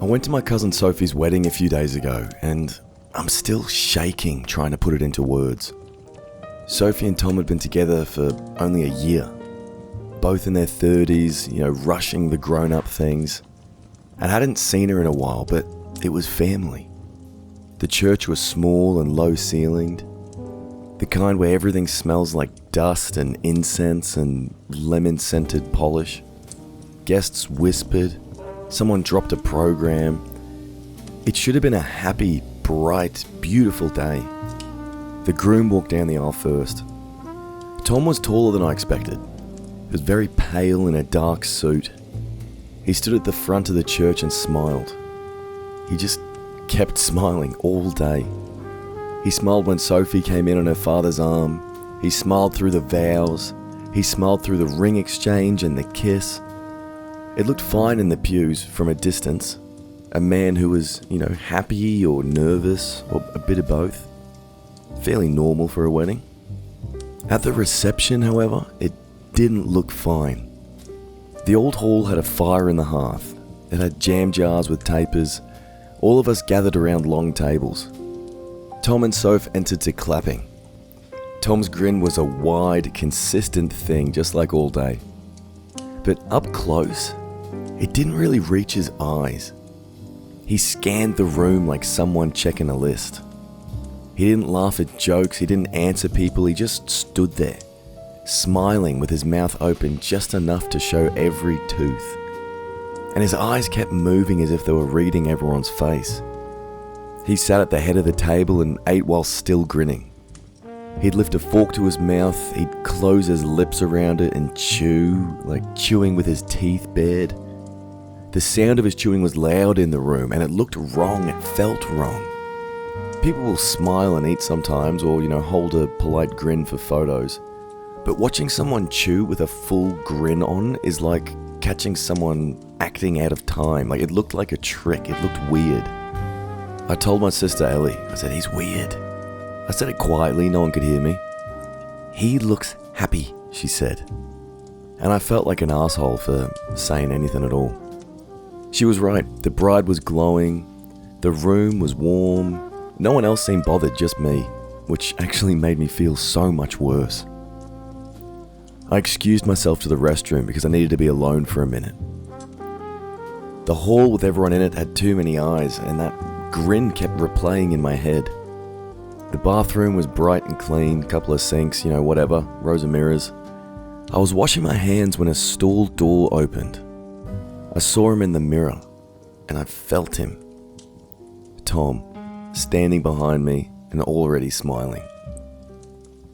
I went to my cousin Sophie's wedding a few days ago, and I'm still shaking trying to put it into words. Sophie and Tom had been together for only a year, both in their 30s, rushing the grown-up things. I hadn't seen her in a while, but it was family. The church was small and low-ceilinged, the kind where everything smells like dust and incense and lemon-scented polish. Guests whispered, someone dropped a program. It should have been a happy, bright, beautiful day. The groom walked down the aisle first. Tom was taller than I expected. He was very pale in a dark suit. He stood at the front of the church and smiled. He just kept smiling all day. He smiled when Sophie came in on her father's arm. He smiled through the vows. He smiled through the ring exchange and the kiss. It looked fine in the pews from a distance. A man who was, happy or nervous or a bit of both. Fairly normal for a wedding. At the reception, however, it didn't look fine. The old hall had a fire in the hearth. It had jam jars with tapers. All of us gathered around long tables. Tom and Soph entered to clapping. Tom's grin was a wide, consistent thing, just like all day. But up close, it didn't really reach his eyes. He scanned the room like someone checking a list. He didn't laugh at jokes, he didn't answer people, he just stood there, smiling with his mouth open just enough to show every tooth. And his eyes kept moving as if they were reading everyone's face. He sat at the head of the table and ate while still grinning. He'd lift a fork to his mouth, he'd close his lips around it and chew, like chewing with his teeth bared. The sound of his chewing was loud in the room and it looked wrong, it felt wrong. People will smile and eat sometimes or, hold a polite grin for photos. But watching someone chew with a full grin on is like catching someone acting out of time. Like it looked like a trick, it looked weird. I told my sister Ellie, I said, he's weird. I said it quietly, no one could hear me. He looks happy, she said. And I felt like an asshole for saying anything at all. She was right, the bride was glowing, the room was warm, no one else seemed bothered, just me, which actually made me feel so much worse. I excused myself to the restroom because I needed to be alone for a minute. The hall with everyone in it had too many eyes, and that grin kept replaying in my head. The bathroom was bright and clean, couple of sinks, whatever, rows of mirrors. I was washing my hands when a stall door opened. I saw him in the mirror, and I felt him. Tom, standing behind me and already smiling.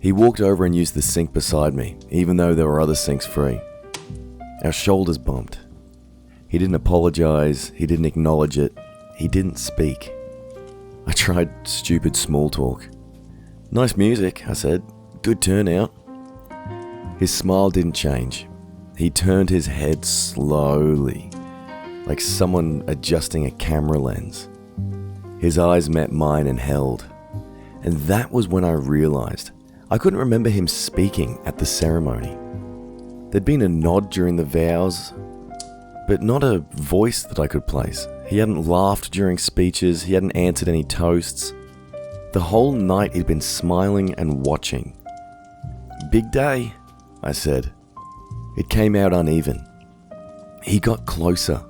He walked over and used the sink beside me, even though there were other sinks free. Our shoulders bumped. He didn't apologize, he didn't acknowledge it, he didn't speak. I tried stupid small talk. Nice music, I said. Good turnout. His smile didn't change. He turned his head slowly, like someone adjusting a camera lens. His eyes met mine and held. And that was when I realized I couldn't remember him speaking at the ceremony. There'd been a nod during the vows, but not a voice that I could place. He hadn't laughed during speeches, he hadn't answered any toasts. The whole night he'd been smiling and watching. Big day, I said. It came out uneven. He got closer.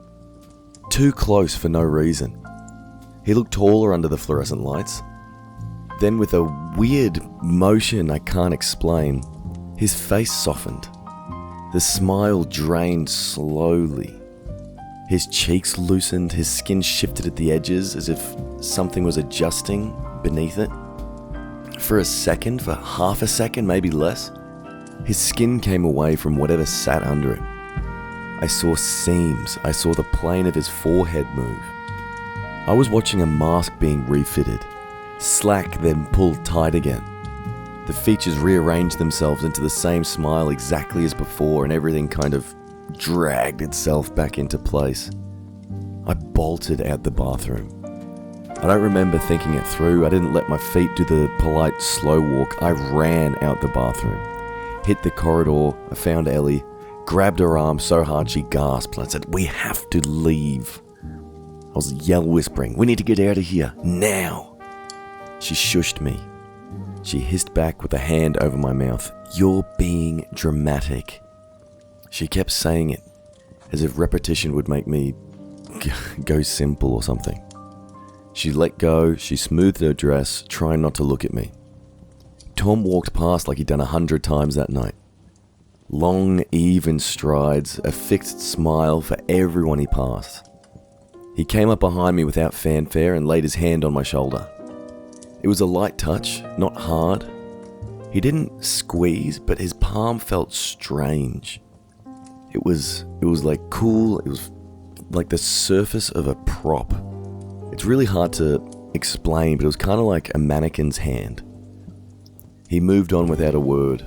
Too close for no reason. He looked taller under the fluorescent lights. Then with a weird motion I can't explain, his face softened. The smile drained slowly. His cheeks loosened, his skin shifted at the edges as if something was adjusting beneath it. For a second, for half a second, maybe less, his skin came away from whatever sat under it. I saw seams, I saw the plane of his forehead move. I was watching a mask being refitted, slack then pulled tight again. The features rearranged themselves into the same smile exactly as before, and everything kind of dragged itself back into place. I bolted out the bathroom. I don't remember thinking it through. I didn't let my feet do the polite slow walk. I ran out the bathroom, hit the corridor. I found Ellie, grabbed her arm so hard she gasped. I said, "We have to leave." I was yell whispering, "We need to get out of here, now!" She shushed me. She hissed back with a hand over my mouth, "You're being dramatic." She kept saying it, as if repetition would make me go simple or something. She let go, she smoothed her dress, trying not to look at me. Tom walked past like he'd done 100 times that night. Long, even strides, a fixed smile for everyone he passed. He came up behind me without fanfare and laid his hand on my shoulder. It was a light touch, not hard. He didn't squeeze, but his palm felt strange. It was like cool, it was like the surface of a prop. It's really hard to explain, but it was kind of like a mannequin's hand. He moved on without a word,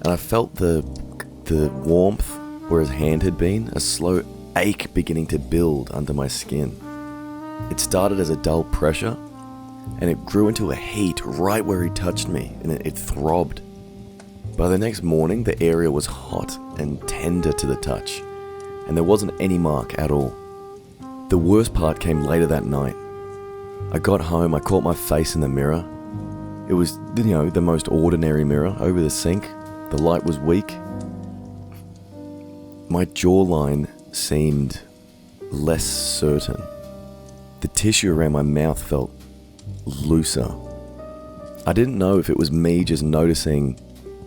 and I felt the warmth where his hand had been, a slow ache beginning to build under my skin. It started as a dull pressure, and it grew into a heat right where he touched me, and it throbbed. By the next morning, the area was hot and tender to the touch, and there wasn't any mark at all. The worst part came later that night. I got home, I caught my face in the mirror. It was, the most ordinary mirror over the sink. The light was weak. My jawline seemed less certain. The tissue around my mouth felt looser. I didn't know if it was me just noticing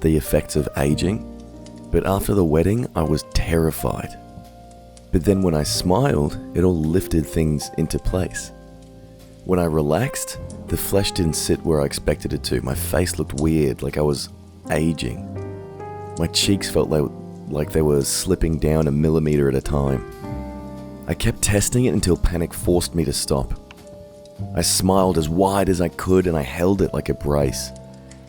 the effects of aging, but after the wedding, I was terrified. But then when I smiled, it all lifted things into place. When I relaxed, the flesh didn't sit where I expected it to. My face looked weird, like I was aging. My cheeks felt like they were slipping down a millimeter at a time. I kept testing it until panic forced me to stop. I smiled as wide as I could and I held it like a brace.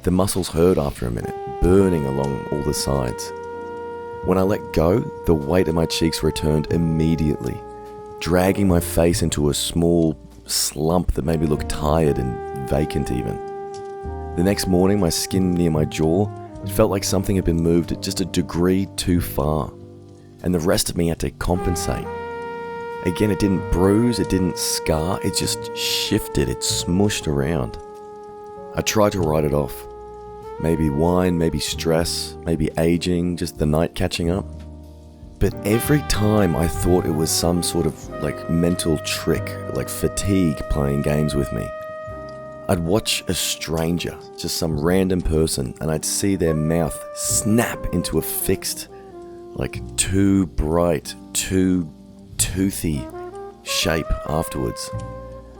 The muscles hurt after a minute, burning along all the sides. When I let go, the weight of my cheeks returned immediately, dragging my face into a small slump that made me look tired and vacant even. The next morning, my skin near my jaw, it felt like something had been moved just a degree too far, and the rest of me had to compensate. Again, it didn't bruise, it didn't scar, it just shifted, it smushed around. I tried to write it off. Maybe wine, maybe stress, maybe aging, just the night catching up. But every time I thought it was some sort of mental trick, like fatigue playing games with me. I'd watch a stranger, just some random person, and I'd see their mouth snap into a fixed, too bright, too toothy shape afterwards,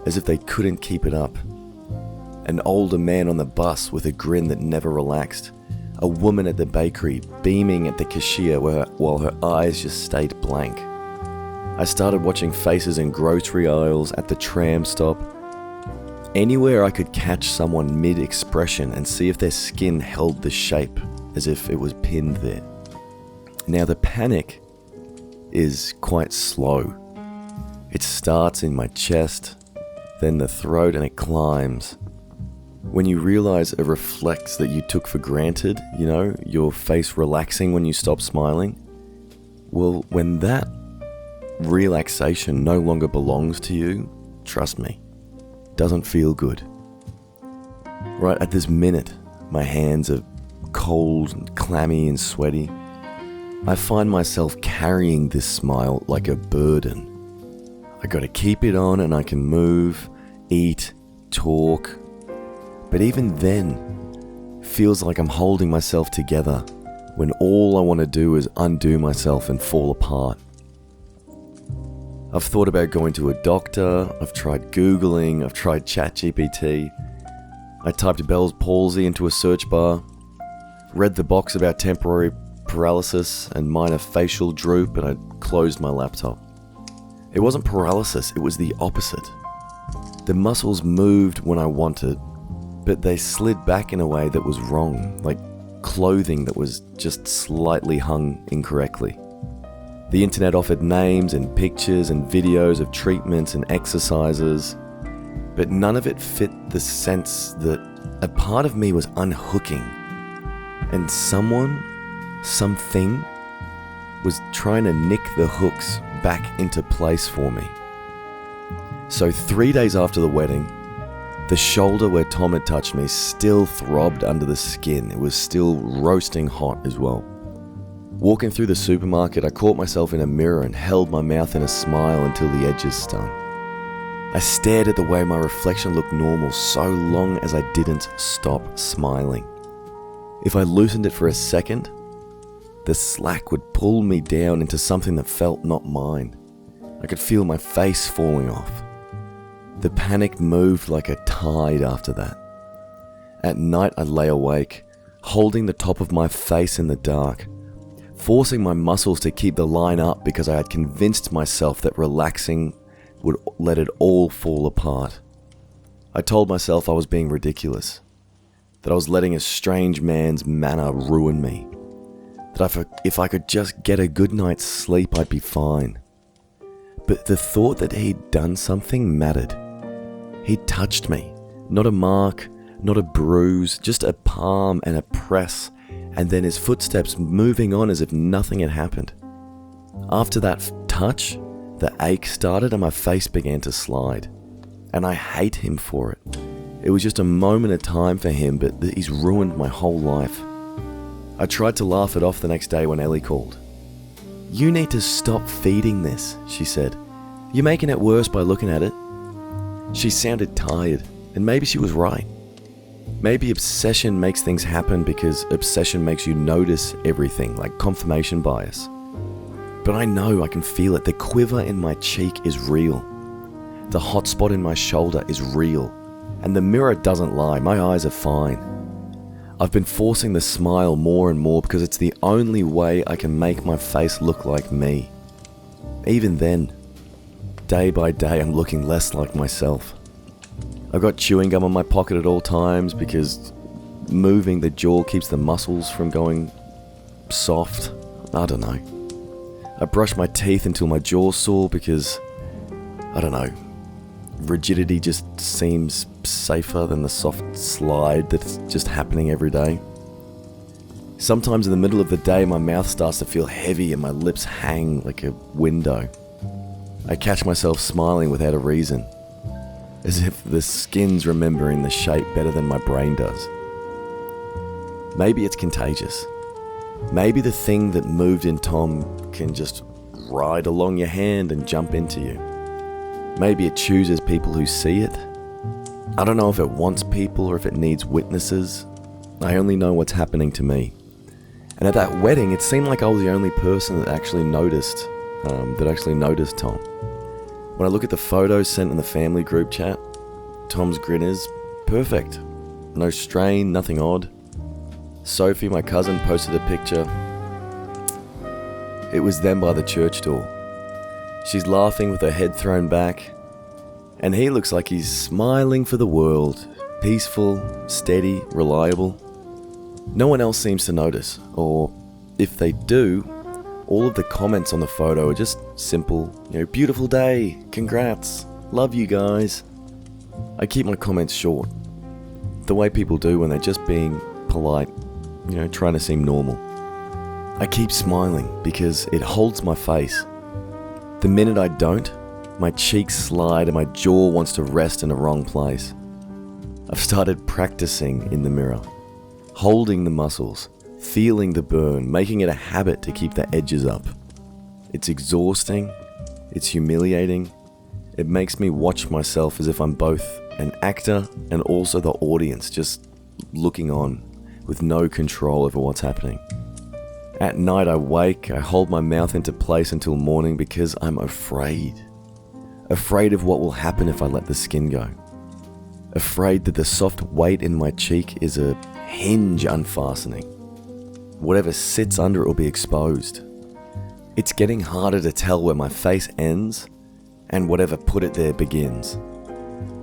as if they couldn't keep it up. An older man on the bus with a grin that never relaxed. A woman at the bakery beaming at the cashier while her eyes just stayed blank. I started watching faces in grocery aisles, at the tram stop. Anywhere I could catch someone mid-expression and see if their skin held the shape as if it was pinned there. Now the panic is quite slow. It starts in my chest, then the throat, and it climbs. When you realize a reflex that you took for granted, your face relaxing when you stop smiling, well, when that relaxation no longer belongs to you, trust me, doesn't feel good. Right at this minute, my hands are cold and clammy and sweaty. I find myself carrying this smile like a burden. I gotta keep it on and I can move, eat, talk. But even then, feels like I'm holding myself together when all I want to do is undo myself and fall apart. I've thought about going to a doctor, I've tried Googling, I've tried ChatGPT. I typed Bell's palsy into a search bar, read the box about temporary paralysis and minor facial droop, and I closed my laptop. It wasn't paralysis, it was the opposite. The muscles moved when I wanted, but they slid back in a way that was wrong, like clothing that was just slightly hung incorrectly. The internet offered names and pictures and videos of treatments and exercises, but none of it fit the sense that a part of me was unhooking, and something was trying to nick the hooks back into place for me. So 3 days after the wedding, the shoulder where Tom had touched me still throbbed under the skin. It was still roasting hot as well. Walking through the supermarket, I caught myself in a mirror and held my mouth in a smile until the edges stung. I stared at the way my reflection looked normal so long as I didn't stop smiling. If I loosened it for a second, the slack would pull me down into something that felt not mine. I could feel my face falling off. The panic moved like a tide after that. At night I lay awake, holding the top of my face in the dark, forcing my muscles to keep the line up because I had convinced myself that relaxing would let it all fall apart. I told myself I was being ridiculous, that I was letting a strange man's manner ruin me, that if I could just get a good night's sleep I'd be fine. But the thought that he'd done something mattered. He'd touched me, not a mark, not a bruise, just a palm and a press, and then his footsteps moving on as if nothing had happened. After that touch, the ache started and my face began to slide. And I hate him for it. It was just a moment of time for him, but he's ruined my whole life. I tried to laugh it off the next day when Ellie called. "You need to stop feeding this," she said. "You're making it worse by looking at it." She sounded tired, and maybe she was right. Maybe obsession makes things happen because obsession makes you notice everything, like confirmation bias. But I know I can feel it. The quiver in my cheek is real. The hot spot in my shoulder is real. And the mirror doesn't lie. My eyes are fine. I've been forcing the smile more and more because it's the only way I can make my face look like me. Even then, day by day, I'm looking less like myself. I've got chewing gum in my pocket at all times because moving the jaw keeps the muscles from going soft. I don't know. I brush my teeth until my jaw's sore because, I don't know, rigidity just seems safer than the soft slide that's just happening every day. Sometimes in the middle of the day, my mouth starts to feel heavy and my lips hang like a window. I catch myself smiling without a reason, as if the skin's remembering the shape better than my brain does. Maybe it's contagious. Maybe the thing that moved in Tom can just ride along your hand and jump into you. Maybe it chooses people who see it. I don't know if it wants people or if it needs witnesses. I only know what's happening to me. And at that wedding, it seemed like I was the only person that actually noticed Tom. When I look at the photos sent in the family group chat, Tom's grin is perfect. No strain, nothing odd. Sophie, my cousin, posted a picture. It was them by the church door. She's laughing with her head thrown back, and he looks like he's smiling for the world, peaceful, steady, reliable. No one else seems to notice, or if they do, all of the comments on the photo are just simple, beautiful day, congrats, love you guys. I keep my comments short, the way people do when they're just being polite, trying to seem normal. I keep smiling because it holds my face. The minute I don't, my cheeks slide and my jaw wants to rest in the wrong place. I've started practicing in the mirror, holding the muscles, feeling the burn, making it a habit to keep the edges up. It's exhausting, it's humiliating. It makes me watch myself as if I'm both an actor and also the audience, just looking on with no control over what's happening. At night I wake, I hold my mouth into place until morning because I'm afraid. Afraid of what will happen if I let the skin go. Afraid that the soft weight in my cheek is a hinge unfastening. Whatever sits under it will be exposed. It's getting harder to tell where my face ends and whatever put it there begins.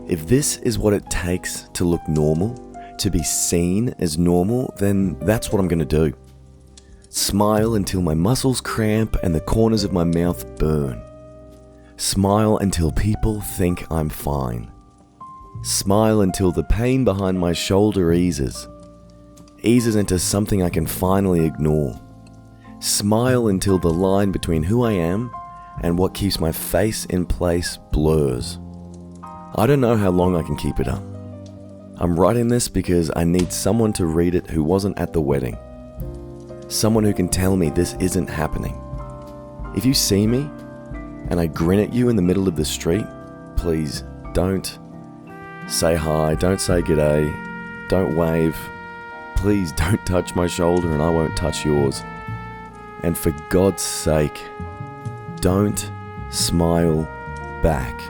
If this is what it takes to look normal, to be seen as normal, then that's what I'm going to do. Smile until my muscles cramp and the corners of my mouth burn. Smile until people think I'm fine. Smile until the pain behind my shoulder eases into something I can finally ignore. Smile until the line between who I am and what keeps my face in place blurs. I don't know how long I can keep it up. I'm writing this because I need someone to read it who wasn't at the wedding. Someone who can tell me this isn't happening. If you see me and I grin at you in the middle of the street, please don't say hi, don't say g'day, don't wave. Please don't touch my shoulder and I won't touch yours. And for God's sake, don't smile back.